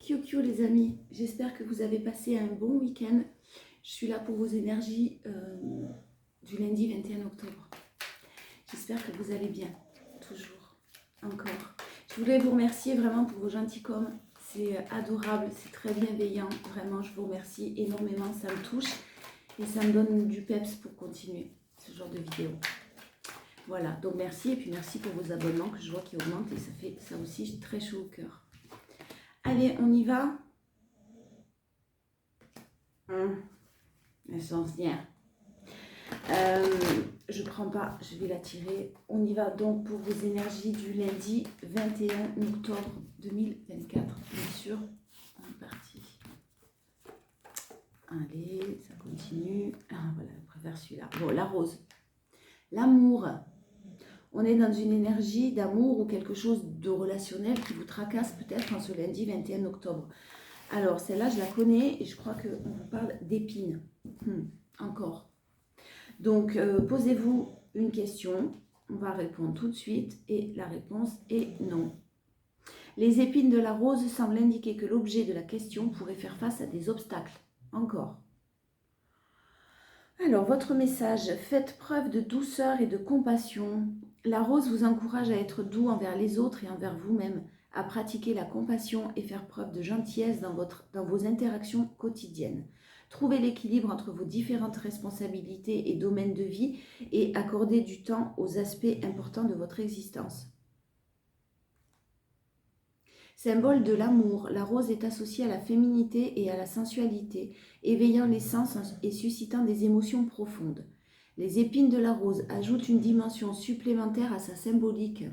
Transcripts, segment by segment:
Kyokyo les amis, j'espère que vous avez passé un bon week-end. Je suis là pour vos énergies du lundi 21 octobre. J'espère que vous allez bien, toujours, encore. Je voulais vous remercier vraiment pour vos gentils coms. C'est adorable, c'est très bienveillant. Vraiment, je vous remercie énormément, ça me touche. Et ça me donne du peps pour continuer ce genre de vidéo. Voilà, donc merci. Et puis merci pour vos abonnements que je vois qui augmentent. Et ça fait ça aussi très chaud au cœur. Allez, on y va. Essentiel. Je prends pas, je vais la tirer. On y va donc pour vos énergies du lundi 21 octobre 2024. Bien sûr, on est parti. Allez, ça continue. Ah voilà, je préfère celui-là. Bon, la rose. L'amour. On est dans une énergie d'amour ou quelque chose de relationnel qui vous tracasse peut-être en ce lundi 21 octobre. Alors, celle-là, je la connais et je crois qu'on vous parle d'épines. Encore. Donc, posez-vous une question. On va répondre tout de suite et la réponse est non. Les épines de la rose semblent indiquer que l'objet de la question pourrait faire face à des obstacles. Encore. Alors, votre message, faites preuve de douceur et de compassion. La rose vous encourage à être doux envers les autres et envers vous-même, à pratiquer la compassion et faire preuve de gentillesse dans vos interactions quotidiennes. Trouvez l'équilibre entre vos différentes responsabilités et domaines de vie et accordez du temps aux aspects importants de votre existence. Symbole de l'amour, la rose est associée à la féminité et à la sensualité, éveillant les sens et suscitant des émotions profondes. Les épines de la rose ajoutent une dimension supplémentaire à sa symbolique.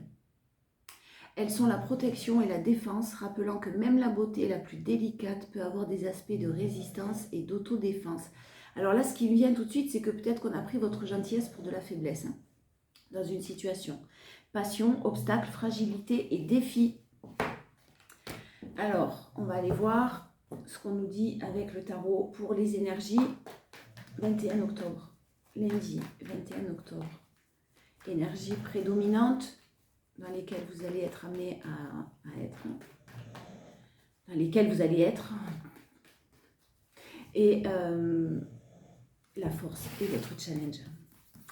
Elles sont la protection et la défense, rappelant que même la beauté la plus délicate peut avoir des aspects de résistance et d'autodéfense. Alors là, ce qui me vient tout de suite, c'est que peut-être qu'on a pris votre gentillesse pour de la faiblesse dans une situation. Passion, obstacle, fragilité et défi. Alors, on va aller voir ce qu'on nous dit avec le tarot pour les énergies 21 octobre. Lundi 21 octobre. Énergie prédominante dans lesquelles vous allez être amené à être. Dans lesquelles vous allez être. Et la force et votre challenge.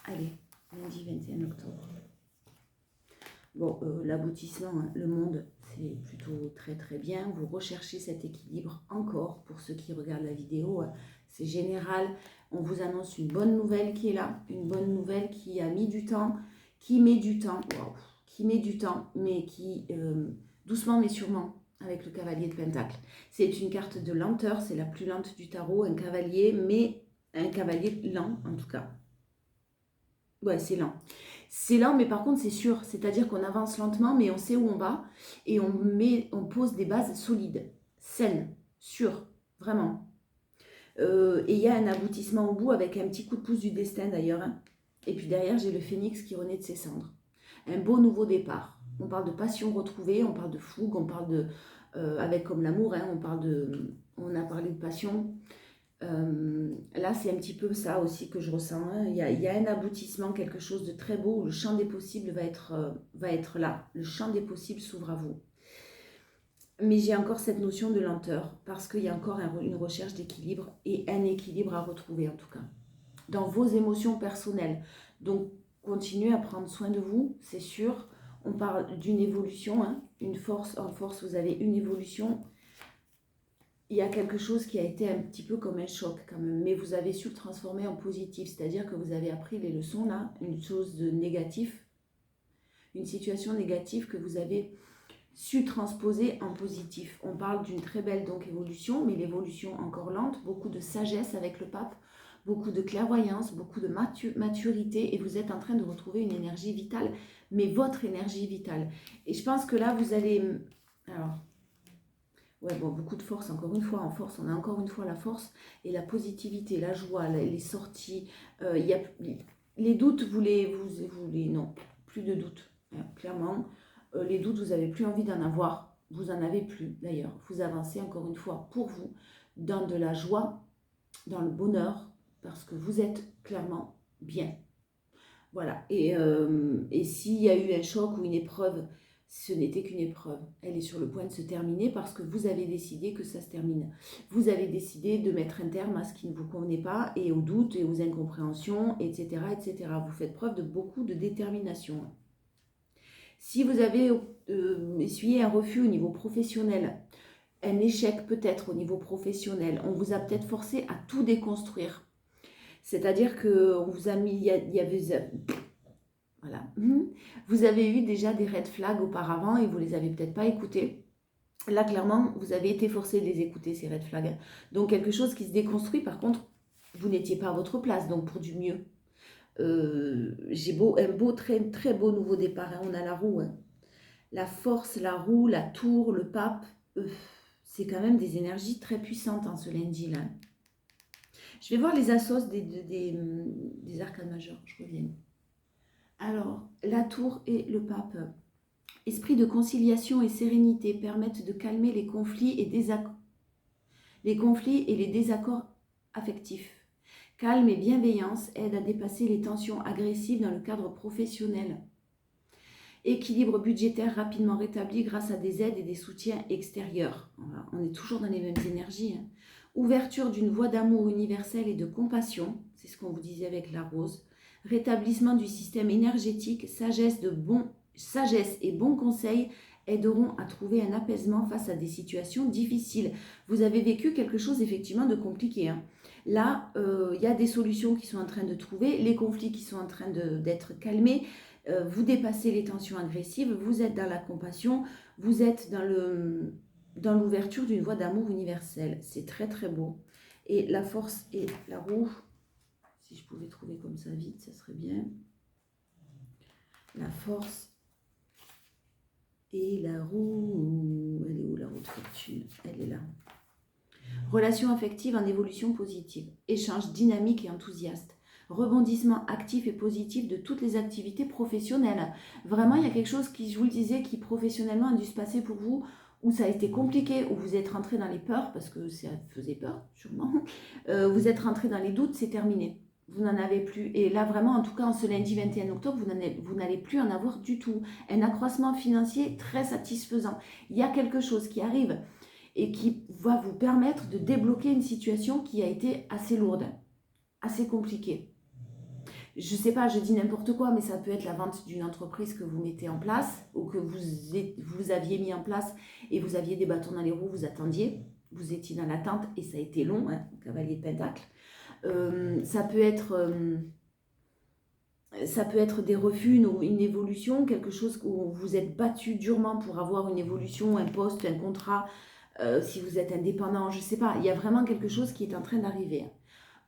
Allez, lundi 21 octobre. Bon, l'aboutissement, le monde, c'est plutôt très très bien. Vous recherchez cet équilibre encore pour ceux qui regardent la vidéo. C'est général. On vous annonce une bonne nouvelle qui est là. Une bonne nouvelle qui a mis du temps, qui met du temps. Wow, qui met du temps, mais qui, doucement mais sûrement, avec le cavalier de Pentacle. C'est une carte de lenteur, c'est la plus lente du tarot, un cavalier, mais un cavalier lent en tout cas. Ouais, c'est lent. C'est lent, mais par contre, c'est sûr. C'est-à-dire qu'on avance lentement, mais on sait où on va. Et on pose des bases solides, saines, sûres, vraiment. Et il y a un aboutissement au bout avec un petit coup de pouce du destin d'ailleurs. Et puis derrière, j'ai le phénix qui renaît de ses cendres. Un beau nouveau départ. On parle de passion retrouvée, on parle de fougue, on parle de... avec comme l'amour, on a parlé de passion. Là, c'est un petit peu ça aussi que je ressens. Il y a un aboutissement, quelque chose de très beau où le champ des possibles va être là. Le champ des possibles s'ouvre à vous. Mais j'ai encore cette notion de lenteur parce qu'il y a encore une recherche d'équilibre et un équilibre à retrouver en tout cas. Dans vos émotions personnelles. Donc, continuez à prendre soin de vous, c'est sûr. On parle d'une évolution, une force. En force, vous avez une évolution. Il y a quelque chose qui a été un petit peu comme un choc quand même, mais vous avez su le transformer en positif, c'est-à-dire que vous avez appris les leçons là, une chose de négatif, une situation négative que vous avez su transposer en positif. On parle d'une très belle donc évolution, mais l'évolution encore lente, beaucoup de sagesse avec le pape, beaucoup de clairvoyance, beaucoup de maturité, et vous êtes en train de retrouver une énergie vitale, mais votre énergie vitale. Et je pense que là, vous allez... Alors... Ouais, bon, beaucoup de force, encore une fois, en force, on a encore une fois la force et la positivité, la joie, les sorties. Y a, les doutes, vous les... Non, plus de doutes, clairement. Les doutes, vous n'avez plus envie d'en avoir. Vous n'en avez plus, d'ailleurs. Vous avancez, encore une fois, pour vous, dans de la joie, dans le bonheur, parce que vous êtes clairement bien. Voilà. Et s'il y a eu un choc ou une épreuve, ce n'était qu'une épreuve. Elle est sur le point de se terminer parce que vous avez décidé que ça se termine. Vous avez décidé de mettre un terme à ce qui ne vous convenait pas et aux doutes et aux incompréhensions, etc., etc. Vous faites preuve de beaucoup de détermination. Si vous avez essuyé un refus au niveau professionnel, un échec peut-être au niveau professionnel, on vous a peut-être forcé à tout déconstruire. C'est-à-dire qu'on vous a mis, il y avait... Voilà. Vous avez eu déjà des red flags auparavant et vous ne les avez peut-être pas écoutés. Là, clairement, vous avez été forcé de les écouter, ces red flags. Donc, quelque chose qui se déconstruit, par contre, vous n'étiez pas à votre place, donc pour du mieux. J'ai un beau, très, très beau nouveau départ. Hein. On a la roue. Hein. La force, la roue, la tour, le pape. C'est quand même des énergies très puissantes en ce lundi-là. Je vais voir les assos des arcanes majeurs. Je reviens. Alors, la tour et le pape. Esprit de conciliation et sérénité permettent de calmer les conflits et les désaccords affectifs. Calme et bienveillance aident à dépasser les tensions agressives dans le cadre professionnel. Équilibre budgétaire rapidement rétabli grâce à des aides et des soutiens extérieurs. On est toujours dans les mêmes énergies. Hein. Ouverture d'une voie d'amour universelle et de compassion, c'est ce qu'on vous disait avec la rose. Rétablissement du système énergétique, sagesse et bons conseils aideront à trouver un apaisement face à des situations difficiles. Vous avez vécu quelque chose effectivement de compliqué. Hein. Là, il y a des solutions qui sont en train de trouver, les conflits qui sont en train d'être calmés. Vous dépassez les tensions agressives, vous êtes dans la compassion, vous êtes dans l'ouverture d'une voie d'amour universelle. C'est très très beau. Et la force et la roue, si je pouvais trouver comme ça vite, ça serait bien. La force et la roue. Elle est où la roue de fortune? Elle est là. Relation affective en évolution positive. Échange dynamique et enthousiaste. Rebondissement actif et positif de toutes les activités professionnelles. Vraiment, il y a quelque chose qui, je vous le disais, qui professionnellement a dû se passer pour vous, où ça a été compliqué, où vous êtes rentré dans les peurs, parce que ça faisait peur, sûrement. Vous êtes rentré dans les doutes, c'est terminé. Vous n'en avez plus. Et là, vraiment, en tout cas, en ce lundi 21 octobre, vous n'allez plus en avoir du tout. Un accroissement financier très satisfaisant. Il y a quelque chose qui arrive et qui va vous permettre de débloquer une situation qui a été assez lourde, assez compliquée. Je ne sais pas, je dis n'importe quoi, mais ça peut être la vente d'une entreprise que vous mettez en place ou que vous aviez mis en place et vous aviez des bâtons dans les roues, vous attendiez, vous étiez dans l'attente et ça a été long, hein, cavalier de pentacle. Ça peut être des refus, une évolution, quelque chose où vous êtes battu durement pour avoir une évolution, un poste, un contrat, si vous êtes indépendant, je ne sais pas, il y a vraiment quelque chose qui est en train d'arriver.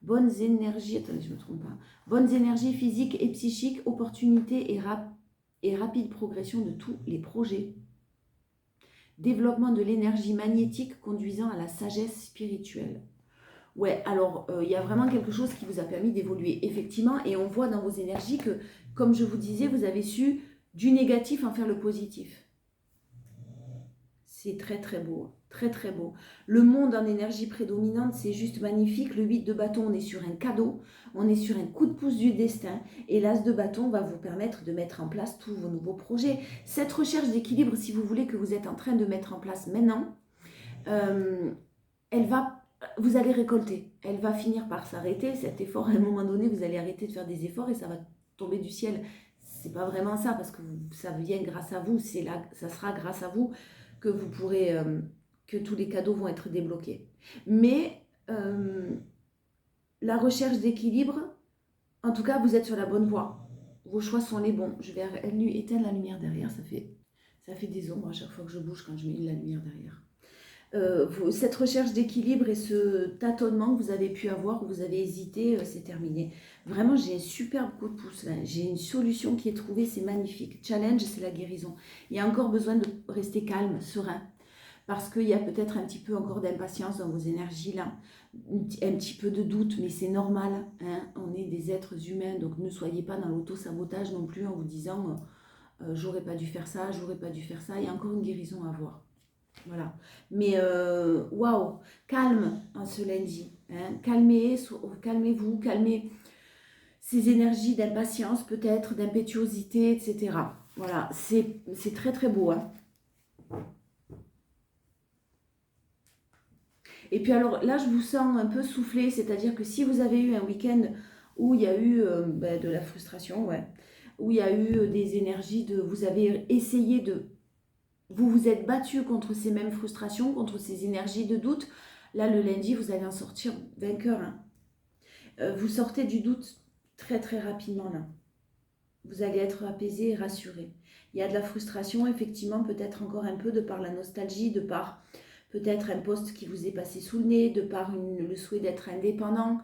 Bonnes énergies, attendez, je ne me trompe pas. Bonnes énergies physiques et psychiques, opportunités et rapide progression de tous les projets. Développement de l'énergie magnétique conduisant à la sagesse spirituelle. Ouais, alors il y a vraiment quelque chose qui vous a permis d'évoluer, effectivement, et on voit dans vos énergies que, comme je vous disais, vous avez su du négatif en faire le positif. C'est très très beau, très très beau. Le monde en énergie prédominante, c'est juste magnifique. Le 8 de bâton, on est sur un cadeau, on est sur un coup de pouce du destin. Et l'as de bâton va vous permettre de mettre en place tous vos nouveaux projets. Cette recherche d'équilibre, si vous voulez, que vous êtes en train de mettre en place maintenant, vous allez récolter. Elle va finir par s'arrêter. Cet effort, à un moment donné, vous allez arrêter de faire des efforts et ça va tomber du ciel. C'est pas vraiment ça parce que ça vient grâce à vous. Ça sera grâce à vous que vous pourrez, que tous les cadeaux vont être débloqués. Mais la recherche d'équilibre, en tout cas, vous êtes sur la bonne voie. Vos choix sont les bons. Je vais éteindre la lumière derrière. Ça fait des ombres à chaque fois que je bouge quand je mets la lumière derrière. Cette recherche d'équilibre et ce tâtonnement que vous avez pu avoir, où vous avez hésité, c'est terminé. Vraiment, j'ai un superbe coup de pouce là. J'ai une solution qui est trouvée, c'est magnifique. Challenge, c'est la guérison. Il y a encore besoin de rester calme, serein, parce qu'il y a peut-être un petit peu encore d'impatience dans vos énergies là, un petit peu de doute, mais c'est normal. Hein. On est des êtres humains, donc ne soyez pas dans l'auto-sabotage non plus en vous disant j'aurais pas dû faire ça, j'aurais pas dû faire ça. Il y a encore une guérison à avoir. Voilà. Mais waouh, calme en ce lundi. Hein. Calmez-vous, calmez ces énergies d'impatience peut-être, d'impétuosité, etc. Voilà, c'est très très beau. Hein. Et puis alors là, je vous sens un peu soufflé, c'est-à-dire que si vous avez eu un week-end où il y a eu de la frustration, ouais, où il y a eu des énergies vous avez essayé vous vous êtes battu contre ces mêmes frustrations, contre ces énergies de doute, là le lundi, vous allez en sortir vainqueur. Hein. Vous sortez du doute très très rapidement là. Vous allez être apaisé et rassuré. Il y a de la frustration, effectivement, peut-être encore un peu de par la nostalgie, de par peut-être un poste qui vous est passé sous le nez, de par le souhait d'être indépendant.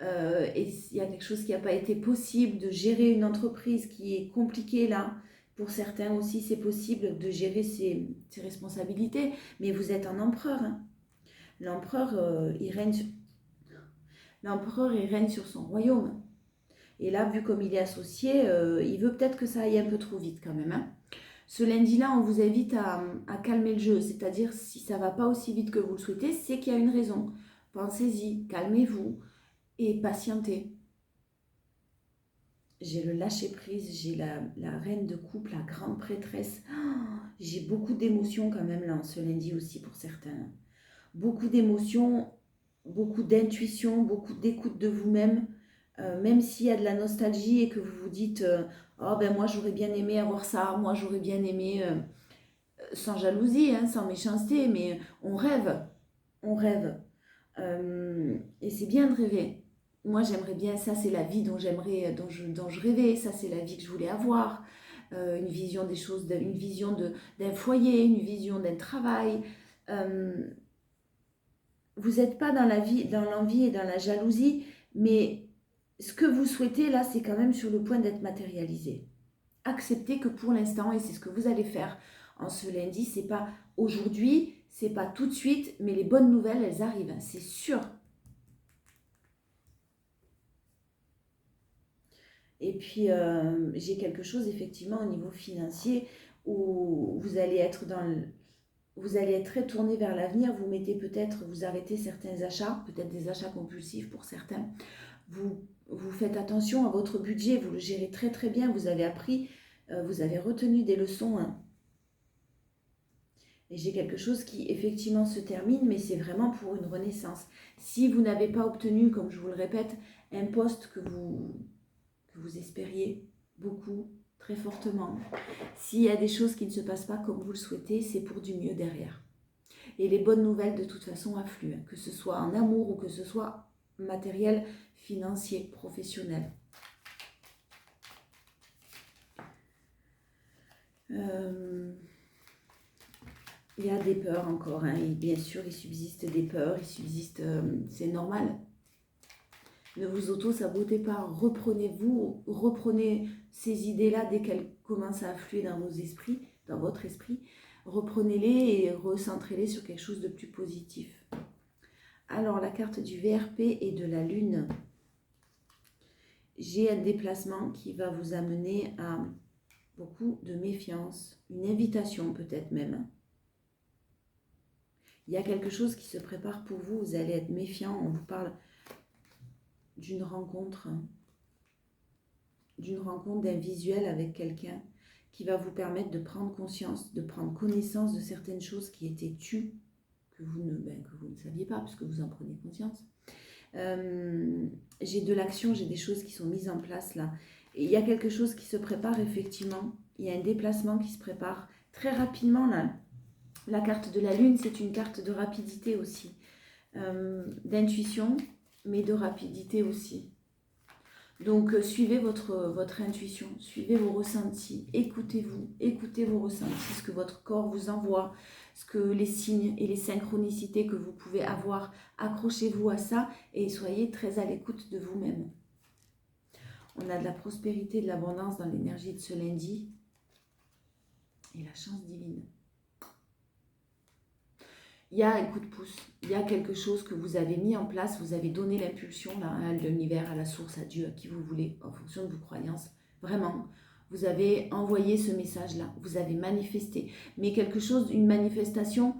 Et il y a quelque chose qui n'a pas été possible, de gérer une entreprise qui est compliquée là. Pour certains aussi, c'est possible de gérer ses responsabilités, mais vous êtes un empereur. Hein. L'empereur, l'empereur, il règne sur son royaume. Et là, vu comme il est associé, il veut peut-être que ça aille un peu trop vite quand même. Hein. Ce lundi-là, on vous invite à calmer le jeu. C'est-à-dire, si ça ne va pas aussi vite que vous le souhaitez, c'est qu'il y a une raison. Pensez-y, calmez-vous et patientez. J'ai le lâcher-prise, j'ai la reine de coupe, la grande prêtresse. Oh, j'ai beaucoup d'émotions quand même là, ce lundi aussi pour certains. Beaucoup d'émotions, beaucoup d'intuition, beaucoup d'écoute de vous-même. Même s'il y a de la nostalgie et que vous vous dites oh ben moi j'aurais bien aimé avoir ça, moi j'aurais bien aimé, sans jalousie, hein, sans méchanceté, mais on rêve, on rêve. Et c'est bien de rêver. Moi j'aimerais bien, ça c'est la vie dont j'aimerais, dont je rêvais, ça c'est la vie que je voulais avoir. Une vision des choses, une vision d'un foyer, une vision d'un travail. Vous n'êtes pas dans la vie, dans l'envie et dans la jalousie, mais ce que vous souhaitez là, c'est quand même sur le point d'être matérialisé. Acceptez que pour l'instant, et c'est ce que vous allez faire en ce lundi, c'est pas aujourd'hui, c'est pas tout de suite, mais les bonnes nouvelles, elles arrivent, c'est sûr. Et puis, j'ai quelque chose effectivement au niveau financier où vous allez être vous allez être très tourné vers l'avenir. Vous mettez peut-être, vous arrêtez certains achats, peut-être des achats compulsifs pour certains. Vous faites attention à votre budget, vous le gérez très très bien. Vous avez appris, vous avez retenu des leçons. Hein. Et j'ai quelque chose qui effectivement se termine, mais c'est vraiment pour une renaissance. Si vous n'avez pas obtenu, comme je vous le répète, un poste que vous espériez beaucoup, très fortement, s'il y a des choses qui ne se passent pas comme vous le souhaitez, c'est pour du mieux derrière. Et les bonnes nouvelles, de toute façon, affluent, que ce soit en amour ou que ce soit matériel, financier, professionnel. Il y a des peurs encore, hein, et bien sûr, il subsiste des peurs, c'est normal. Ne vous auto-sabotez pas, reprenez ces idées-là dès qu'elles commencent à affluer dans vos esprits, dans votre esprit, reprenez-les et recentrez-les sur quelque chose de plus positif. Alors, la carte du VRP et de la Lune. J'ai un déplacement qui va vous amener à beaucoup de méfiance, une invitation peut-être même. Il y a quelque chose qui se prépare pour vous, vous allez être méfiant, on vous parle d'une rencontre, d'un visuel avec quelqu'un qui va vous permettre de prendre conscience, de prendre connaissance de certaines choses qui étaient tues, que vous ne saviez pas, puisque vous en prenez conscience. J'ai de l'action, j'ai des choses qui sont mises en place là. Et il y a quelque chose qui se prépare effectivement, il y a un déplacement qui se prépare très rapidement là. La carte de la Lune, c'est une carte de rapidité aussi, d'intuition, mais de rapidité aussi. Donc, suivez votre intuition, suivez vos ressentis, écoutez-vous, écoutez vos ressentis, ce que votre corps vous envoie, ce que les signes et les synchronicités que vous pouvez avoir, accrochez-vous à ça et soyez très à l'écoute de vous-même. On a de la prospérité, de l'abondance dans l'énergie de ce lundi et la chance divine. Il y a un coup de pouce, il y a quelque chose que vous avez mis en place, vous avez donné l'impulsion à l'univers, à la source, à Dieu, à qui vous voulez, en fonction de vos croyances. Vraiment, vous avez envoyé ce message-là, vous avez manifesté. Mais quelque chose, une manifestation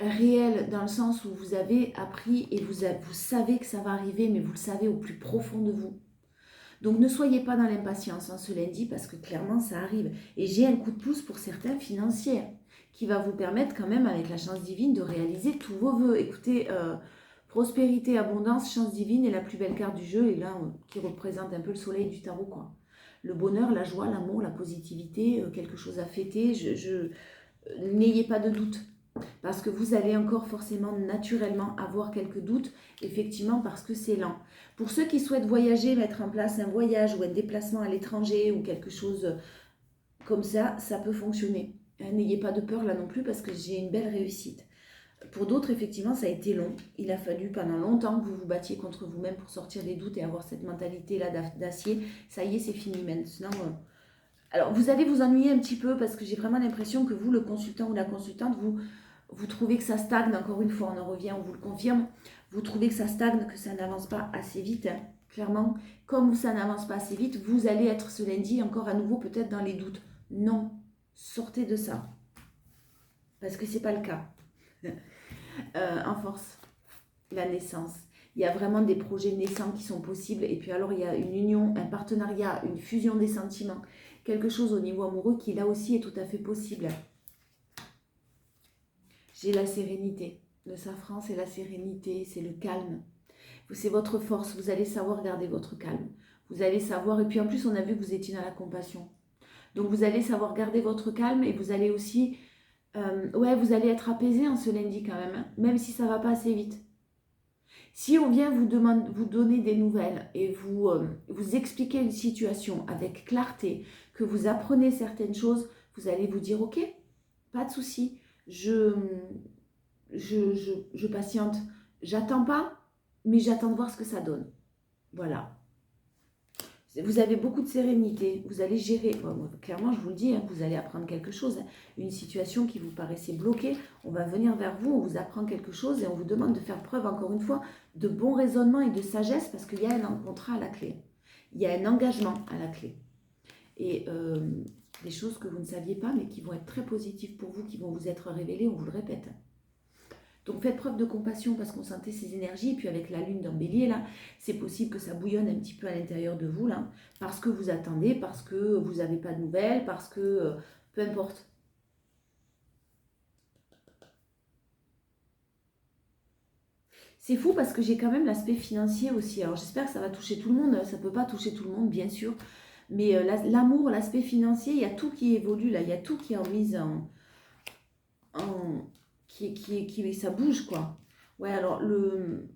réelle, dans le sens où vous avez appris et vous savez que ça va arriver, mais vous le savez au plus profond de vous. Donc ne soyez pas dans l'impatience ce lundi parce que clairement ça arrive. Et j'ai un coup de pouce pour certains financiers qui va vous permettre quand même avec la chance divine de réaliser tous vos vœux. Écoutez, prospérité, abondance, chance divine est la plus belle carte du jeu et là qui représente un peu le soleil du tarot quoi. Le bonheur, la joie, l'amour, la positivité, quelque chose à fêter. N'ayez pas de doute. Parce que vous allez encore forcément naturellement avoir quelques doutes, effectivement parce que c'est lent. Pour ceux qui souhaitent voyager, mettre en place un voyage ou un déplacement à l'étranger ou quelque chose comme ça, ça peut fonctionner. N'ayez pas de peur là non plus parce que j'ai une belle réussite. Pour d'autres, effectivement, ça a été long. Il a fallu pendant longtemps que vous vous battiez contre vous-même pour sortir des doutes et avoir cette mentalité-là d'acier. Ça y est, c'est fini maintenant. Alors, vous allez vous ennuyer un petit peu parce que j'ai vraiment l'impression que vous, le consultant ou la consultante, vous trouvez que ça stagne. Encore une fois, on en revient, on vous le confirme. Vous trouvez que ça stagne, que ça n'avance pas assez vite. Hein, clairement, comme ça n'avance pas assez vite, vous allez être ce lundi encore à nouveau peut-être dans les doutes. Non, sortez de ça. Parce que ce n'est pas le cas. En force, la naissance. Il y a vraiment des projets naissants qui sont possibles. Et puis alors, il y a une union, un partenariat, une fusion des sentiments. Quelque chose au niveau amoureux qui là aussi est tout à fait possible. J'ai la sérénité. Le safran, c'est la sérénité, c'est le calme. C'est votre force. Vous allez savoir garder votre calme. Vous allez savoir, et puis en plus, on a vu que vous étiez dans la compassion. Donc, vous allez savoir garder votre calme et vous allez aussi... vous allez être apaisé en ce lundi quand même, hein, même si ça ne va pas assez vite. Si on vient vous donner des nouvelles et vous expliquer une situation avec clarté, que vous apprenez certaines choses, vous allez vous dire, ok, pas de souci, je patiente, j'attends pas, mais j'attends de voir ce que ça donne. Voilà. Vous avez beaucoup de sérénité, vous allez gérer, clairement je vous le dis, hein, vous allez apprendre quelque chose. Hein. Une situation qui vous paraissait bloquée, on va venir vers vous, on vous apprend quelque chose et on vous demande de faire preuve encore une fois de bon raisonnement et de sagesse parce qu'il y a un contrat à la clé. Il y a un engagement à la clé. Et des choses que vous ne saviez pas mais qui vont être très positives pour vous, qui vont vous être révélées, on vous le répète. Donc faites preuve de compassion parce qu'on sentait ces énergies. Et puis avec la lune dans Bélier, là, c'est possible que ça bouillonne un petit peu à l'intérieur de vous, là, parce que vous attendez, parce que vous n'avez pas de nouvelles, parce que... peu importe. C'est fou parce que j'ai quand même l'aspect financier aussi. Alors j'espère que ça va toucher tout le monde. Ça ne peut pas toucher tout le monde, bien sûr. Mais l'amour, l'aspect financier, il y a tout qui évolue, là. Il y a tout qui est en mise ça bouge, quoi. Ouais, alors le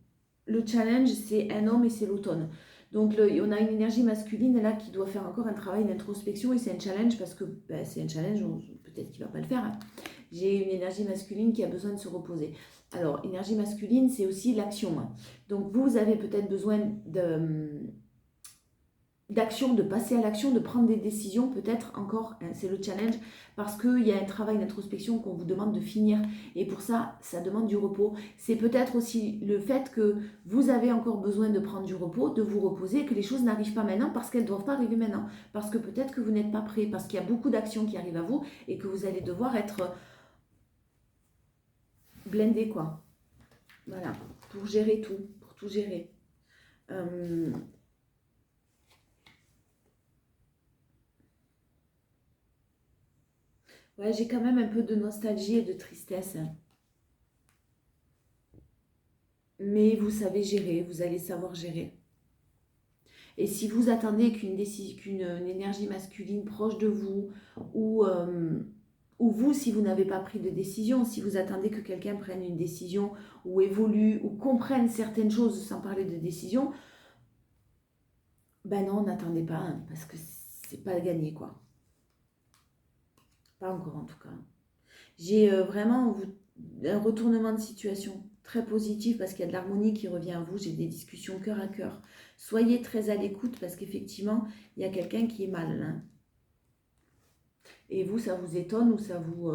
challenge, c'est un homme et c'est l'automne. Donc, on a une énergie masculine là qui doit faire encore un travail d'introspection et c'est un challenge parce que c'est un challenge, peut-être qu'il ne va pas le faire. Hein. J'ai une énergie masculine qui a besoin de se reposer. Alors, énergie masculine, c'est aussi l'action. Hein. Donc, vous avez peut-être besoin d'action, de passer à l'action, de prendre des décisions, peut-être encore, hein, c'est le challenge, parce qu'il y a un travail d'introspection qu'on vous demande de finir, et pour ça, ça demande du repos. C'est peut-être aussi le fait que vous avez encore besoin de prendre du repos, de vous reposer, que les choses n'arrivent pas maintenant, parce qu'elles ne doivent pas arriver maintenant, parce que peut-être que vous n'êtes pas prêt, parce qu'il y a beaucoup d'actions qui arrivent à vous, et que vous allez devoir être blindé, quoi. Voilà, pour gérer tout, pour tout gérer. Ouais, j'ai quand même un peu de nostalgie et de tristesse. Hein. Mais vous savez gérer, vous allez savoir gérer. Et si vous attendez qu'une énergie masculine proche de vous, ou vous, si vous n'avez pas pris de décision, si vous attendez que quelqu'un prenne une décision, ou évolue, ou comprenne certaines choses sans parler de décision, ben non, n'attendez pas, hein, parce que c'est pas gagné, quoi. Pas encore en tout cas. J'ai vraiment un retournement de situation très positif parce qu'il y a de l'harmonie qui revient à vous. J'ai des discussions cœur à cœur. Soyez très à l'écoute parce qu'effectivement, il y a quelqu'un qui est mal. Hein. Et vous, ça vous étonne ou ça vous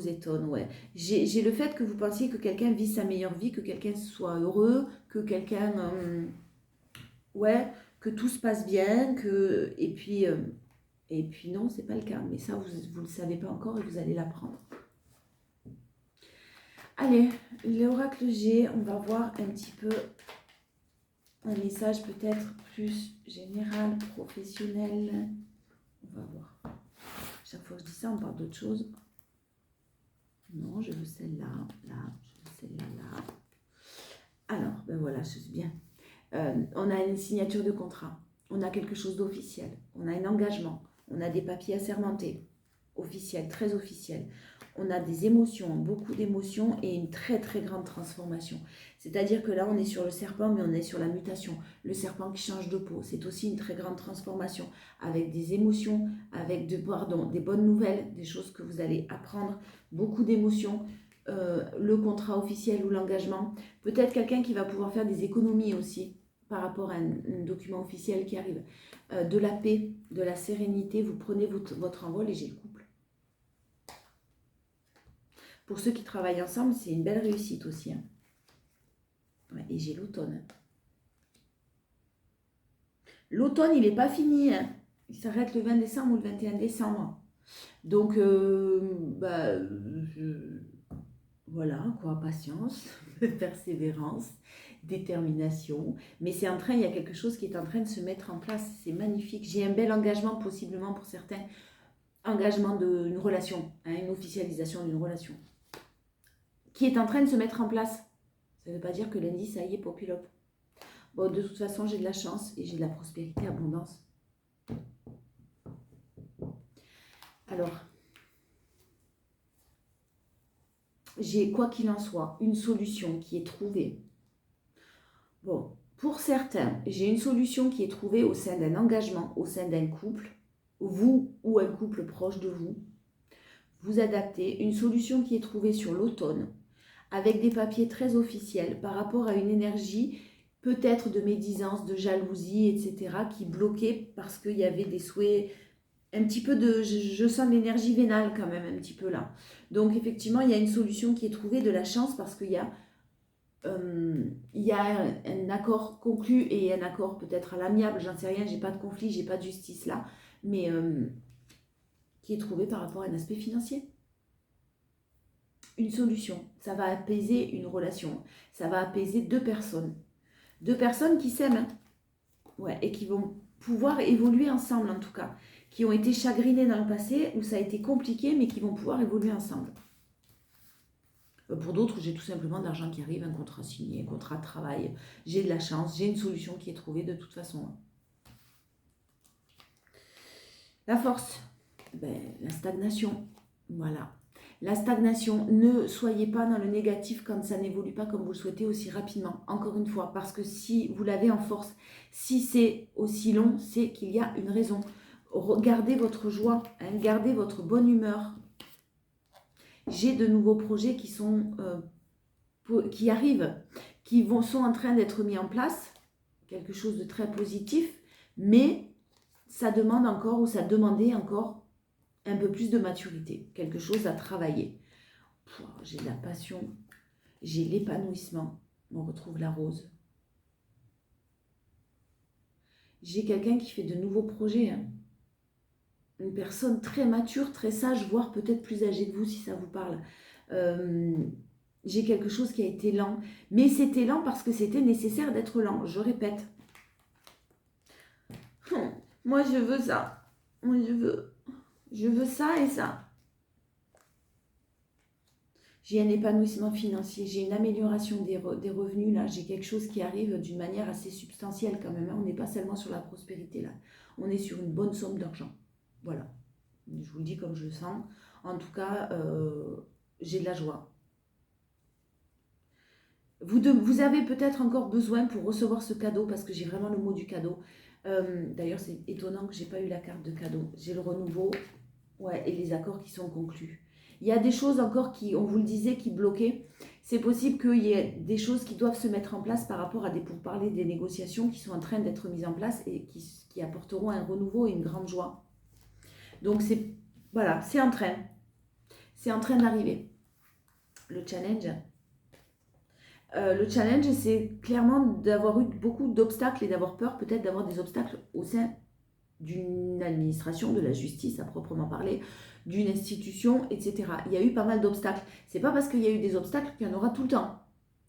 étonne, ouais. J'ai le fait que vous pensiez que quelqu'un vit sa meilleure vie, que quelqu'un soit heureux, que quelqu'un... que tout se passe bien, que... Et puis non, c'est pas le cas. Mais ça, vous ne le savez pas encore et vous allez l'apprendre. Allez, l'oracle G, on va voir un petit peu un message peut-être plus général, professionnel. On va voir. Chaque fois que je dis ça, on parle d'autre chose. Non, je veux celle-là, là, je veux celle-là, là. Alors, ben voilà, je suis bien. On a une signature de contrat, on a quelque chose d'officiel, on a un engagement, on a des papiers assermentés, officiels, très officiels. On a des émotions, beaucoup d'émotions et une très très grande transformation. C'est-à-dire que là, on est sur le serpent, mais on est sur la mutation. Le serpent qui change de peau, c'est aussi une très grande transformation avec des émotions, avec des bonnes nouvelles, des choses que vous allez apprendre, beaucoup d'émotions. Le contrat officiel ou l'engagement. Peut-être quelqu'un qui va pouvoir faire des économies aussi par rapport à un document officiel qui arrive. De la paix, de la sérénité, vous prenez votre envol et j'ai le couple. Pour ceux qui travaillent ensemble, c'est une belle réussite aussi. Hein. Ouais, et j'ai l'automne. L'automne, il n'est pas fini. Hein. Il s'arrête le 20 décembre ou le 21 décembre. Donc, voilà, quoi, patience, persévérance, détermination. Mais c'est en train, il y a quelque chose qui est en train de se mettre en place. C'est magnifique. J'ai un bel engagement, possiblement pour certains. Engagement d'une relation, hein, une officialisation d'une relation. Qui est en train de se mettre en place. Ça ne veut pas dire que lundi, ça y est, populop. Bon, de toute façon, j'ai de la chance et j'ai de la prospérité, abondance. Alors, j'ai, quoi qu'il en soit, une solution qui est trouvée. Bon, pour certains, j'ai une solution qui est trouvée au sein d'un engagement, au sein d'un couple, vous ou un couple proche de vous. Vous adaptez, une solution qui est trouvée sur l'automne, avec des papiers très officiels par rapport à une énergie peut-être de médisance, de jalousie, etc., qui bloquait parce qu'il y avait des souhaits, un petit peu de... Je sens de l'énergie vénale quand même, un petit peu là. Donc effectivement, il y a une solution qui est trouvée, de la chance, parce qu'il y a un accord conclu et un accord peut-être à l'amiable, j'en sais rien, j'ai pas de conflit, j'ai pas de justice là, mais qui est trouvé par rapport à un aspect financier. Une solution, ça va apaiser une relation, ça va apaiser deux personnes qui s'aiment, hein. Ouais, et qui vont pouvoir évoluer ensemble en tout cas, qui ont été chagrinés dans le passé, où ça a été compliqué, mais qui vont pouvoir évoluer ensemble. Pour d'autres, j'ai tout simplement de l'argent qui arrive, un contrat signé, un contrat de travail, j'ai de la chance, j'ai une solution qui est trouvée de toute façon. La force, la stagnation, voilà. La stagnation, ne soyez pas dans le négatif quand ça n'évolue pas comme vous le souhaitez aussi rapidement. Encore une fois, parce que si vous l'avez en force, si c'est aussi long, c'est qu'il y a une raison. Gardez votre joie, hein, gardez votre bonne humeur. J'ai de nouveaux projets qui arrivent, sont en train d'être mis en place. Quelque chose de très positif, mais ça demande encore, ou ça demandait encore, un peu plus de maturité, quelque chose à travailler. J'ai de la passion, j'ai l'épanouissement, on retrouve la rose. J'ai quelqu'un qui fait de nouveaux projets, hein. Une personne très mature, très sage, voire peut-être plus âgée que vous si ça vous parle. J'ai quelque chose qui a été lent, mais c'était lent parce que c'était nécessaire d'être lent, je répète. Moi je veux ça, moi je veux ça et ça. J'ai un épanouissement financier, j'ai une amélioration des revenus, là, j'ai quelque chose qui arrive d'une manière assez substantielle quand même. On n'est pas seulement sur la prospérité, là. On est sur une bonne somme d'argent. Voilà. Je vous le dis comme je le sens. En tout cas, j'ai de la joie. Vous avez peut-être encore besoin pour recevoir ce cadeau, parce que j'ai vraiment le mot du cadeau. D'ailleurs, c'est étonnant que je n'ai pas eu la carte de cadeau. J'ai le renouveau, ouais, et les accords qui sont conclus. Il y a des choses encore qui, on vous le disait, qui bloquaient. C'est possible qu'il y ait des choses qui doivent se mettre en place par rapport à des pourparlers, des négociations qui sont en train d'être mises en place et qui apporteront un renouveau et une grande joie. Donc, voilà, c'est en train. C'est en train d'arriver. Le challenge. Le challenge, c'est clairement d'avoir eu beaucoup d'obstacles et d'avoir peur peut-être d'avoir des obstacles au sein d'une administration, de la justice à proprement parler, d'une institution, etc. Il y a eu pas mal d'obstacles. C'est pas parce qu'il y a eu des obstacles qu'il y en aura tout le temps.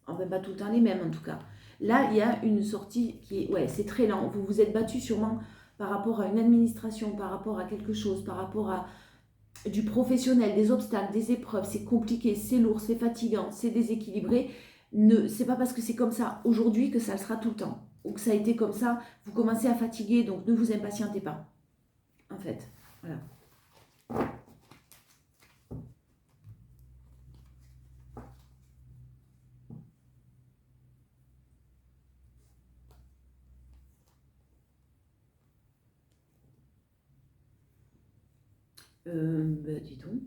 enfin pas tout le temps les mêmes en tout cas. Là, il y a une sortie qui est, ouais, c'est très lent. Vous vous êtes battu sûrement par rapport à une administration, par rapport à quelque chose, par rapport à du professionnel, des obstacles, des épreuves. C'est compliqué, c'est lourd, c'est fatigant, c'est déséquilibré. C'est pas parce que c'est comme ça aujourd'hui que ça le sera tout le temps. Ou que ça a été comme ça, vous commencez à fatiguer, donc ne vous impatientez pas. En fait, voilà. Dis donc.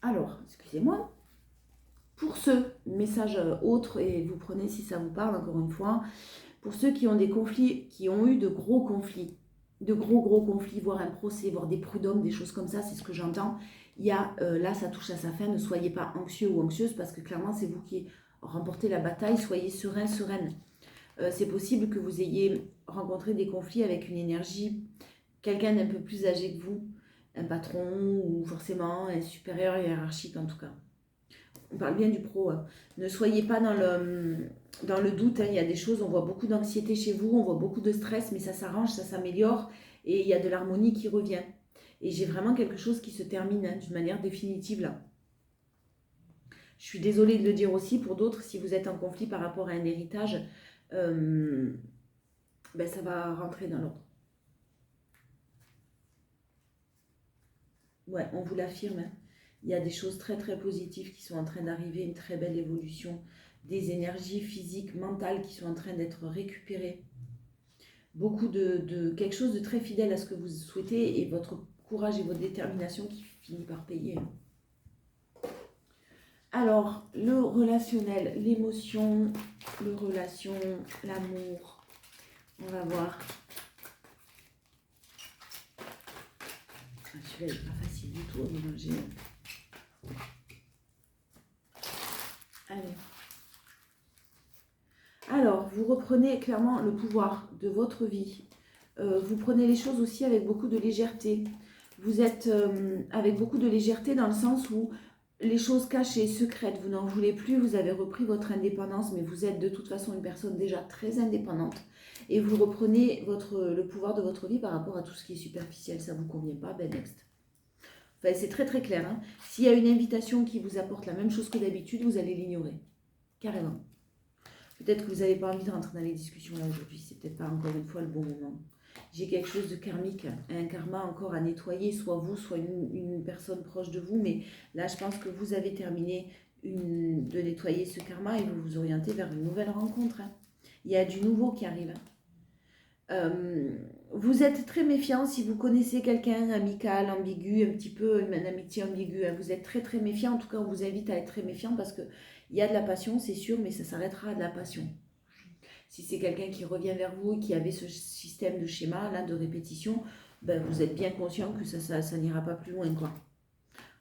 Alors, excusez-moi. Pour ceux, message autre, et vous prenez si ça vous parle encore une fois, pour ceux qui ont des conflits, qui ont eu de gros conflits, voire un procès, voire des prud'hommes, des choses comme ça, c'est ce que j'entends. Il y a, là, ça touche à sa fin, ne soyez pas anxieux ou anxieuse, parce que clairement, c'est vous qui remportez la bataille, soyez serein, sereine. C'est possible que vous ayez rencontré des conflits avec une énergie, quelqu'un d'un peu plus âgé que vous, un patron, ou forcément un supérieur hiérarchique en tout cas. On parle bien du pro. Hein. Ne soyez pas dans le doute. Hein. Il y a des choses, on voit beaucoup d'anxiété chez vous, on voit beaucoup de stress, mais ça s'arrange, ça s'améliore et il y a de l'harmonie qui revient. Et j'ai vraiment quelque chose qui se termine d'une manière définitive là. Je suis désolée de le dire aussi pour d'autres, si vous êtes en conflit par rapport à un héritage, ça va rentrer dans l'ordre. Ouais, on vous l'affirme. Hein. Il y a des choses très très positives qui sont en train d'arriver, une très belle évolution, des énergies physiques, mentales qui sont en train d'être récupérées. Beaucoup de quelque chose de très fidèle à ce que vous souhaitez et votre courage et votre détermination qui finit par payer. Alors, le relationnel, l'émotion, l'amour, on va voir. Celui-là n'est pas facile du tout à mélanger. Allez. Alors, vous reprenez clairement le pouvoir de votre vie. Vous prenez les choses aussi avec beaucoup de légèreté. Vous êtes avec beaucoup de légèreté dans le sens où les choses cachées, secrètes, vous n'en voulez plus, vous avez repris votre indépendance, mais vous êtes de toute façon une personne déjà très indépendante. Et vous reprenez le pouvoir de votre vie par rapport à tout ce qui est superficiel. Ça ne vous convient pas, ben next. Enfin, c'est très très clair. Hein. S'il y a une invitation qui vous apporte la même chose que d'habitude, vous allez l'ignorer. Carrément. Peut-être que vous n'avez pas envie de rentrer dans les discussions là aujourd'hui. C'est peut-être pas encore une fois le bon moment. J'ai quelque chose de karmique, un karma encore à nettoyer, soit vous, soit une personne proche de vous. Mais là, je pense que vous avez terminé de nettoyer ce karma et vous vous orientez vers une nouvelle rencontre. Hein. Il y a du nouveau qui arrive. Vous êtes très méfiant si vous connaissez quelqu'un amical, ambigu, un petit peu une amitié ambiguë. Hein. Vous êtes très très méfiant. En tout cas, on vous invite à être très méfiant parce qu'il y a de la passion, c'est sûr, mais ça s'arrêtera à de la passion. Si c'est quelqu'un qui revient vers vous et qui avait ce système de schéma, là, de répétition, ben, vous êtes bien conscient que ça n'ira pas plus loin, quoi.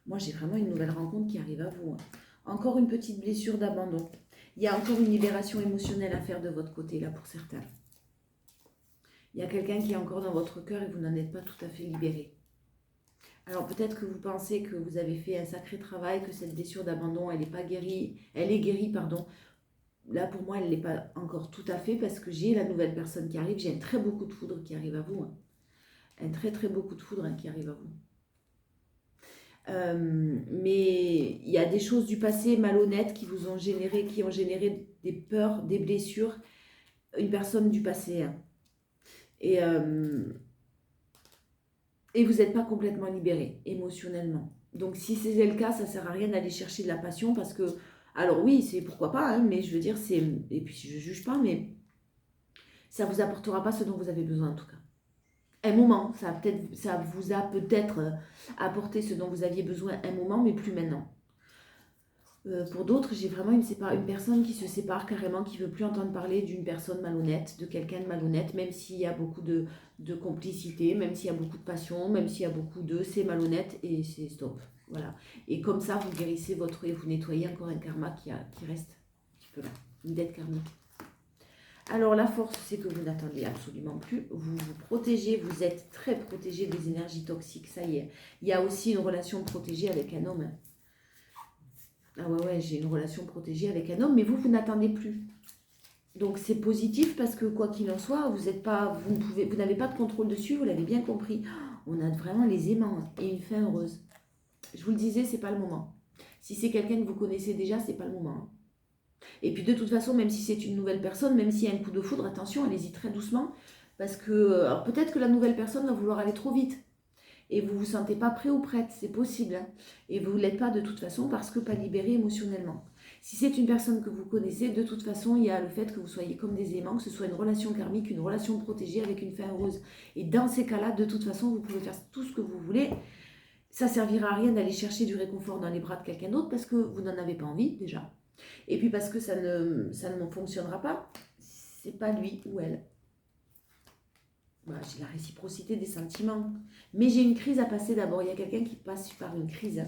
Moi, j'ai vraiment une nouvelle rencontre qui arrive à vous. Hein. Encore une petite blessure d'abandon. Il y a encore une libération émotionnelle à faire de votre côté, là, pour certains. Il y a quelqu'un qui est encore dans votre cœur et vous n'en êtes pas tout à fait libéré. Alors peut-être que vous pensez que vous avez fait un sacré travail, que cette blessure d'abandon, elle est guérie, pardon. Là, pour moi, elle ne l'est pas encore tout à fait parce que j'ai la nouvelle personne qui arrive. J'ai un très beau coup de foudre qui arrive à vous. Hein. Un très très beau coup de foudre qui arrive à vous. Mais il y a des choses du passé malhonnêtes qui ont généré des peurs, des blessures. Une personne du passé. Hein. Et vous n'êtes pas complètement libéré émotionnellement. Donc si c'est le cas, ça ne sert à rien d'aller chercher de la passion parce que... Alors oui, c'est pourquoi pas, hein, mais je veux dire, c'est... Et puis je ne juge pas, mais ça ne vous apportera pas ce dont vous avez besoin en tout cas. Un moment, ça vous a peut-être apporté ce dont vous aviez besoin un moment, mais plus maintenant. Pour d'autres, j'ai vraiment une personne qui se sépare carrément, qui ne veut plus entendre parler d'une personne malhonnête, de quelqu'un de malhonnête, même s'il y a beaucoup de complicité, même s'il y a beaucoup de passion, même s'il y a beaucoup de c'est malhonnête et c'est stop. Voilà. Et comme ça, vous guérissez et vous nettoyez encore un karma qui reste un petit peu là, une dette karmique. Alors, la force, c'est que vous n'attendez absolument plus. Vous vous protégez, vous êtes très protégé des énergies toxiques, ça y est. Il y a aussi une relation protégée avec un homme. Ah ouais, j'ai une relation protégée avec un homme, mais vous n'attendez plus. Donc, c'est positif parce que, quoi qu'il en soit, vous n'avez pas de contrôle dessus, vous l'avez bien compris. On a vraiment les aimants et une fin heureuse. Je vous le disais, c'est pas le moment. Si c'est quelqu'un que vous connaissez déjà, c'est pas le moment. Et puis de toute façon, même si c'est une nouvelle personne, même s'il y a un coup de foudre, attention, allez-y très doucement. Parce que alors peut-être que la nouvelle personne va vouloir aller trop vite. Et vous ne vous sentez pas prêt ou prête, c'est possible. Hein. Et vous ne l'êtes pas de toute façon parce que pas libéré émotionnellement. Si c'est une personne que vous connaissez, de toute façon, il y a le fait que vous soyez comme des aimants, que ce soit une relation karmique, une relation protégée avec une fin heureuse. Et dans ces cas-là, de toute façon, vous pouvez faire tout ce que vous voulez. Ça ne servira à rien d'aller chercher du réconfort dans les bras de quelqu'un d'autre parce que vous n'en avez pas envie déjà. Et puis parce que ça ne fonctionnera pas, c'est pas lui ou elle. Voilà, j'ai la réciprocité des sentiments. Mais j'ai une crise à passer d'abord. Il y a quelqu'un qui passe par une crise,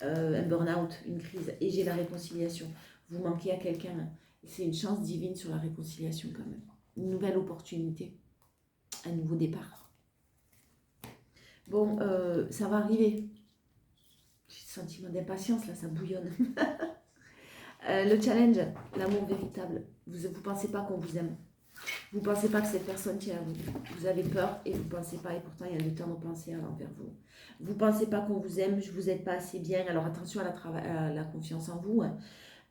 un burn-out, une crise. Et j'ai la réconciliation. Vous manquez à quelqu'un. C'est une chance divine sur la réconciliation quand même. Une nouvelle opportunité. Un nouveau départ. Bon, ça va arriver. J'ai ce sentiment d'impatience, là, ça bouillonne. Le challenge, l'amour véritable. Vous ne pensez pas qu'on vous aime. Vous ne pensez pas que cette personne tient à vous. Vous avez peur et vous ne pensez pas, et pourtant il y a le temps de penser envers vous. Vous ne pensez pas qu'on vous aime, vous n'êtes pas assez bien. Alors attention à la confiance en vous. Hein.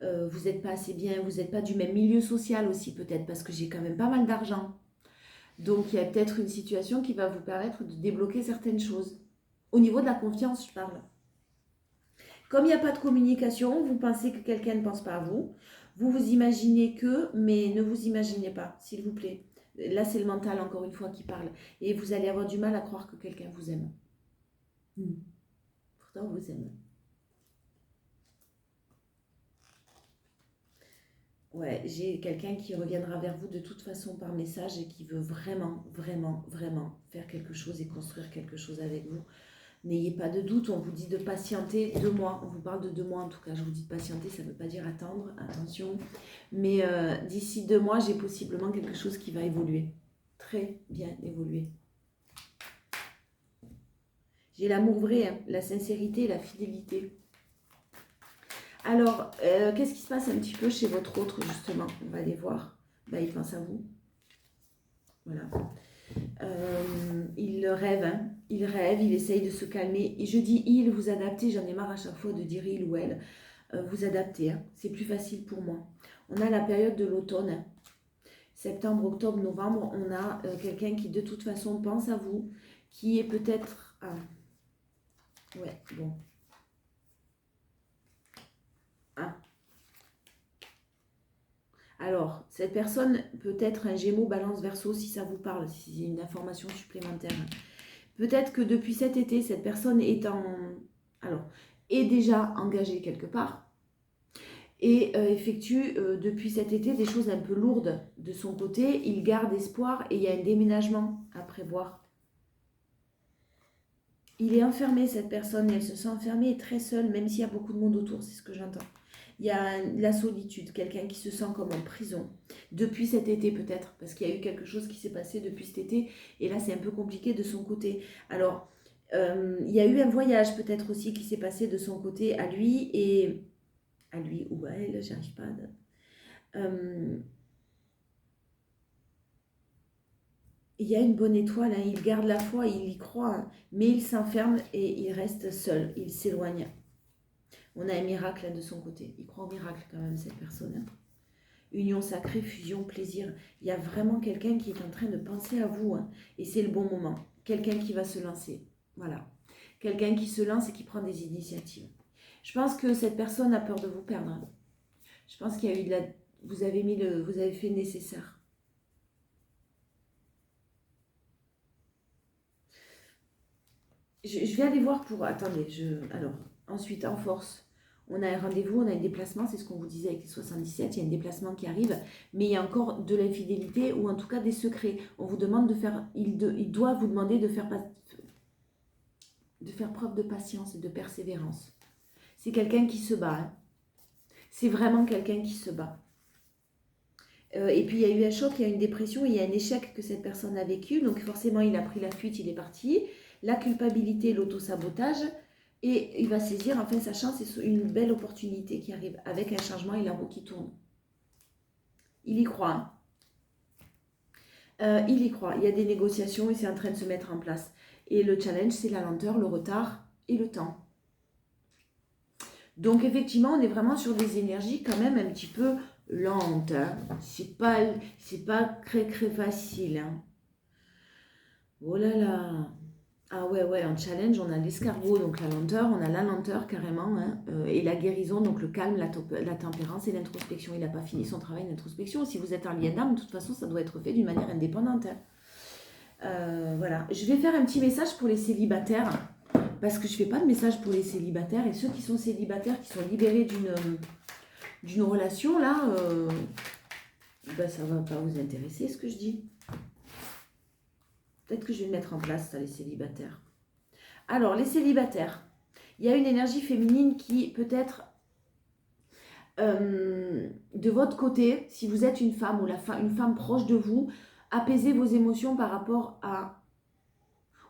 Vous n'êtes pas assez bien, vous n'êtes pas du même milieu social aussi peut-être, parce que j'ai quand même pas mal d'argent. Donc il y a peut-être une situation qui va vous permettre de débloquer certaines choses. Au niveau de la confiance, je parle. Comme il n'y a pas de communication, vous pensez que quelqu'un ne pense pas à vous. Vous vous imaginez que, mais ne vous imaginez pas, s'il vous plaît. Là, c'est le mental, encore une fois, qui parle. Et vous allez avoir du mal à croire que quelqu'un vous aime. Pourtant, on vous aime. Ouais, j'ai quelqu'un qui reviendra vers vous de toute façon par message et qui veut vraiment, vraiment, vraiment faire quelque chose et construire quelque chose avec vous. N'ayez pas de doute, on vous dit de patienter 2 mois. On vous parle de 2 mois en tout cas. Je vous dis de patienter, ça ne veut pas dire attendre, attention. Mais d'ici 2 mois, j'ai possiblement quelque chose qui va évoluer. Très bien évoluer. J'ai l'amour vrai, hein, la sincérité et la fidélité. Alors, qu'est-ce qui se passe un petit peu chez votre autre justement? On va aller voir. Bah, il pense à vous. Voilà. Il rêve, hein. Il rêve, il essaye de se calmer. Et je dis il, vous adaptez, j'en ai marre à chaque fois de dire il ou elle. Vous adaptez, hein. C'est plus facile pour moi. On a la période de l'automne, hein. Septembre, octobre, novembre, on a quelqu'un qui de toute façon pense à vous, qui est peut-être... Ah. Ouais, bon. Ah. Alors, cette personne peut être un Gémeaux, Balance, Verseau, si ça vous parle, si c'est une information supplémentaire. Peut-être que depuis cet été, cette personne est est déjà engagée quelque part et effectue depuis cet été des choses un peu lourdes de son côté. Il garde espoir et il y a un déménagement à prévoir. Il est enfermé, cette personne, et elle se sent enfermée et très seule, même s'il y a beaucoup de monde autour, c'est ce que j'entends. Il y a la solitude, quelqu'un qui se sent comme en prison. Depuis cet été peut-être, parce qu'il y a eu quelque chose qui s'est passé depuis cet été, et là c'est un peu compliqué de son côté. Alors, il y a eu un voyage peut-être aussi qui s'est passé de son côté à lui, et à lui ou à elle, j'arrive pas à... il y a une bonne étoile, hein, il garde la foi, il y croit, hein, mais il s'enferme et il reste seul, il s'éloigne. On a un miracle hein, de son côté. Il croit au miracle quand même, cette personne. Hein. Union sacrée, fusion, plaisir. Il y a vraiment quelqu'un qui est en train de penser à vous. Hein, et c'est le bon moment. Quelqu'un qui va se lancer. Voilà. Quelqu'un qui se lance et qui prend des initiatives. Je pense que cette personne a peur de vous perdre. Hein. Je pense qu'il y a eu de la... Vous avez fait le nécessaire. Je vais aller voir pour... Attendez, alors, ensuite, en force, on a un rendez-vous, on a un déplacement, c'est ce qu'on vous disait avec les 77, il y a un déplacement qui arrive, mais il y a encore de l'infidélité ou en tout cas des secrets. On vous demande de faire... Il doit vous demander de faire preuve de patience et de persévérance. C'est quelqu'un qui se bat. Hein. C'est vraiment quelqu'un qui se bat. Et puis il y a eu un choc, il y a une dépression, il y a un échec que cette personne a vécu. Donc forcément, il a pris la fuite, il est parti. La culpabilité, l'auto-sabotage. Et il va saisir enfin sa chance et une belle opportunité qui arrive avec un changement et la roue qui tourne. Il y croit. Hein. Il y croit. Il y a des négociations et c'est en train de se mettre en place. Et le challenge, c'est la lenteur, le retard et le temps. Donc effectivement, on est vraiment sur des énergies quand même un petit peu lentes. Hein. C'est pas très très facile. Hein. Oh là là. Ah ouais, en challenge, on a l'escargot, donc la lenteur, on a la lenteur carrément, hein, et la guérison, donc le calme, la tempérance et l'introspection. Il n'a pas fini son travail d'introspection. Si vous êtes un lien d'âme, de toute façon, ça doit être fait d'une manière indépendante. Hein. Voilà. Je vais faire un petit message pour les célibataires, parce que je ne fais pas de message pour les célibataires, et ceux qui sont célibataires, qui sont libérés d'une relation, là, ben, ça ne va pas vous intéresser ce que je dis. Peut-être que je vais le mettre en place, ça, les célibataires. Alors, les célibataires, il y a une énergie féminine qui peut-être, de votre côté, si vous êtes une femme ou une femme proche de vous, apaisez vos émotions par rapport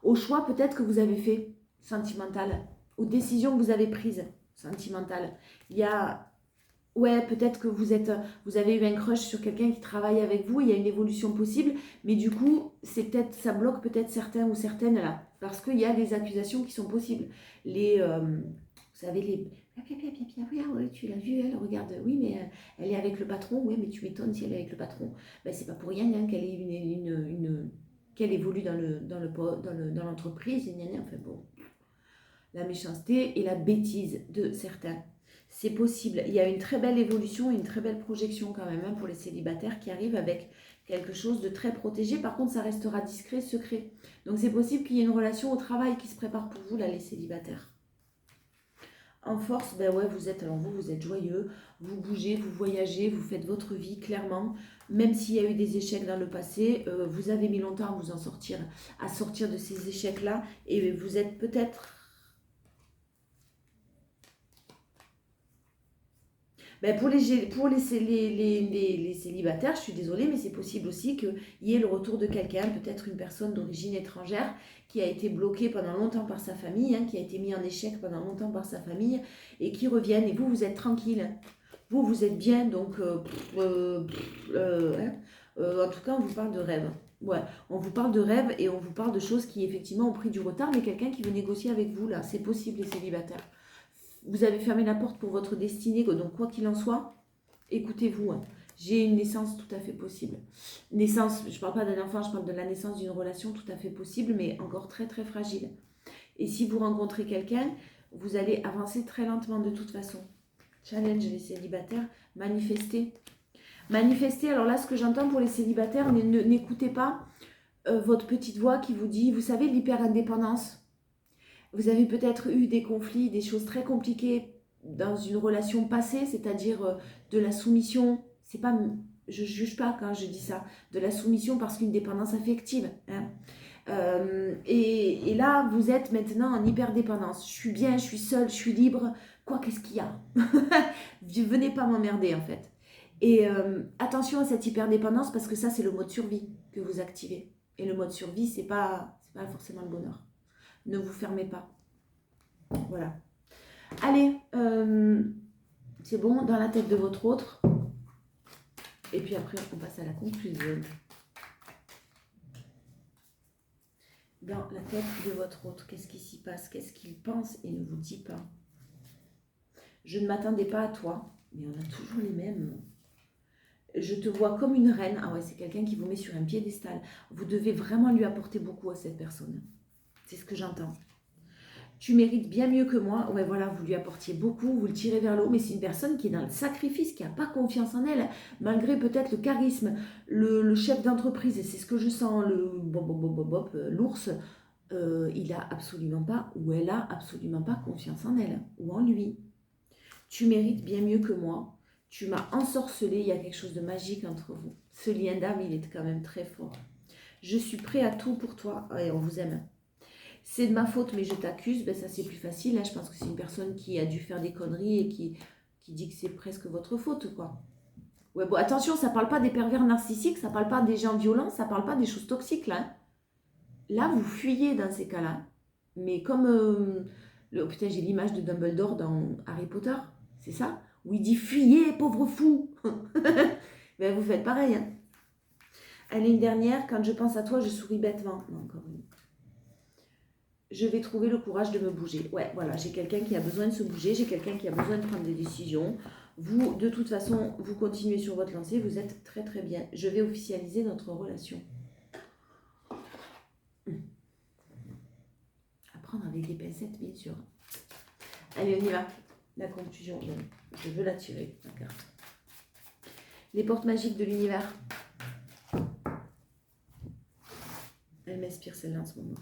au choix peut-être que vous avez fait, sentimental, aux décisions que vous avez prises, sentimentales. Il y a... Ouais, peut-être que vous avez eu un crush sur quelqu'un qui travaille avec vous, il y a une évolution possible, mais du coup, ça bloque peut-être certains ou certaines là, parce qu'il y a des accusations qui sont possibles. Vous savez, ouais, tu l'as vue, elle regarde, oui, mais elle est avec le patron, oui, mais tu m'étonnes si elle est avec le patron. Ben, c'est pas pour rien hein, qu'elle est qu'elle évolue dans l'entreprise, enfin bon, la méchanceté et la bêtise de certains. C'est possible. Il y a une très belle évolution et une très belle projection quand même hein, pour les célibataires qui arrivent avec quelque chose de très protégé. Par contre, ça restera discret, secret. Donc c'est possible qu'il y ait une relation au travail qui se prépare pour vous, là, les célibataires. En force, ben ouais, vous êtes joyeux, vous bougez, vous voyagez, vous faites votre vie clairement. Même s'il y a eu des échecs dans le passé, vous avez mis longtemps à vous en sortir, à sortir de ces échecs-là. Et vous êtes peut-être... Ben pour les célibataires, je suis désolée, mais c'est possible aussi qu'il y ait le retour de quelqu'un, peut-être une personne d'origine étrangère, qui a été bloquée pendant longtemps par sa famille, hein, qui a été mis en échec pendant longtemps par sa famille, et qui revienne. Et vous, vous êtes tranquille. Vous êtes bien, donc... hein. En tout cas, on vous parle de rêve. Ouais, on vous parle de rêve et on vous parle de choses qui, effectivement, ont pris du retard, mais quelqu'un qui veut négocier avec vous, là, c'est possible, les célibataires. Vous avez fermé la porte pour votre destinée, donc quoi qu'il en soit, écoutez-vous. Hein. J'ai une naissance tout à fait possible. Naissance, je ne parle pas d'un enfant, je parle de la naissance d'une relation tout à fait possible, mais encore très très fragile. Et si vous rencontrez quelqu'un, vous allez avancer très lentement de toute façon. Challenge les célibataires, manifestez. Manifestez, alors là ce que j'entends pour les célibataires, n'écoutez pas votre petite voix qui vous dit, vous savez, l'hyper-indépendance. Vous avez peut-être eu des conflits, des choses très compliquées dans une relation passée, c'est-à-dire de la soumission. C'est pas, je ne juge pas quand je dis ça, de la soumission parce qu'une dépendance affective. Hein. Et là, vous êtes maintenant en hyper-dépendance. Je suis bien, je suis seule, je suis libre. Quoi, qu'est-ce qu'il y a? Venez pas m'emmerder en fait. Et attention à cette hyper-dépendance parce que ça, c'est le mode survie que vous activez. Et le mode survie, c'est pas forcément le bonheur. Ne vous fermez pas. Voilà. Allez, c'est bon, dans la tête de votre autre. Et puis après, on passe à la conclusion. Dans la tête de votre autre, qu'est-ce qui s'y passe? Qu'est-ce qu'il pense et ne vous dit pas? Je ne m'attendais pas à toi, mais on a toujours les mêmes. Je te vois comme une reine. Ah ouais, c'est quelqu'un qui vous met sur un piédestal. Vous devez vraiment lui apporter beaucoup à cette personne. C'est ce que j'entends. Tu mérites bien mieux que moi. Ouais, voilà, vous lui apportiez beaucoup, vous le tirez vers le haut, mais c'est une personne qui est dans le sacrifice, qui n'a pas confiance en elle, malgré peut-être le charisme, le chef d'entreprise, et c'est ce que je sens, l'ours, il a absolument pas, ou elle a absolument pas confiance en elle, ou en lui. Tu mérites bien mieux que moi. Tu m'as ensorcelé, il y a quelque chose de magique entre vous. Ce lien d'âme, il est quand même très fort. Je suis prêt à tout pour toi, et on vous aime. C'est de ma faute, mais je t'accuse, ben ça c'est plus facile. Hein. Je pense que c'est une personne qui a dû faire des conneries et qui dit que c'est presque votre faute, quoi. Ouais, bon, attention, ça parle pas des pervers narcissiques, ça parle pas des gens violents, ça parle pas des choses toxiques, là. Hein. Là, vous fuyez dans ces cas-là. Mais comme... oh putain, j'ai l'image de Dumbledore dans Harry Potter, c'est ça? Où il dit « Fuyez, pauvre fou !» Ben, vous faites pareil. Hein. Allez, une dernière. Quand je pense à toi, je souris bêtement. Non, encore une. Je vais trouver le courage de me bouger. Ouais, voilà, j'ai quelqu'un qui a besoin de se bouger, j'ai quelqu'un qui a besoin de prendre des décisions. Vous, de toute façon, vous continuez sur votre lancée, vous êtes très très bien. Je vais officialiser notre relation. À prendre avec des pincettes, bien sûr. Allez, on y va. La conclusion, je veux la tirer, la carte. Les portes magiques de l'univers. Elle m'inspire celle-là en ce moment.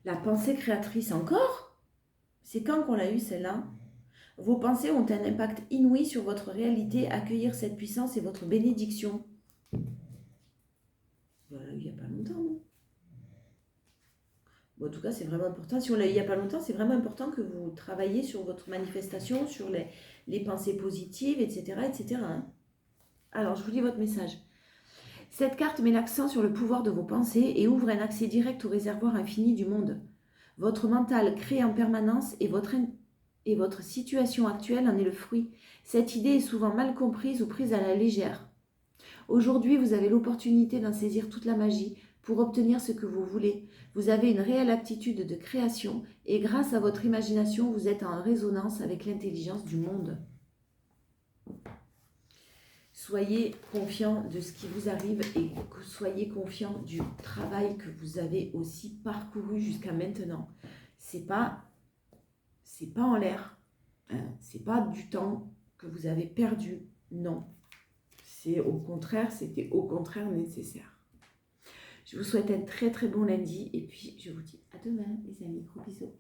La pensée créatrice encore? C'est quand qu'on l'a eu celle-là? Vos pensées ont un impact inouï sur votre réalité. Accueillir cette puissance est votre bénédiction. Voilà, il n'y a pas longtemps, non? Bon, en tout cas, c'est vraiment important. Si on l'a eu il n'y a pas longtemps, c'est vraiment important que vous travaillez sur votre manifestation, sur les pensées positives, etc. etc. Hein. Alors, je vous lis votre message. Cette carte met l'accent sur le pouvoir de vos pensées et ouvre un accès direct au réservoir infini du monde. Votre mental crée en permanence et votre situation actuelle en est le fruit. Cette idée est souvent mal comprise ou prise à la légère. Aujourd'hui, vous avez l'opportunité d'en saisir toute la magie pour obtenir ce que vous voulez. Vous avez une réelle aptitude de création et grâce à votre imagination, vous êtes en résonance avec l'intelligence du monde. Soyez confiant de ce qui vous arrive et soyez confiant du travail que vous avez aussi parcouru jusqu'à maintenant. C'est pas en l'air, hein, c'est pas du temps que vous avez perdu, non. C'est au contraire, c'était au contraire nécessaire. Je vous souhaite un très très bon lundi et puis je vous dis à demain les amis, gros bisous.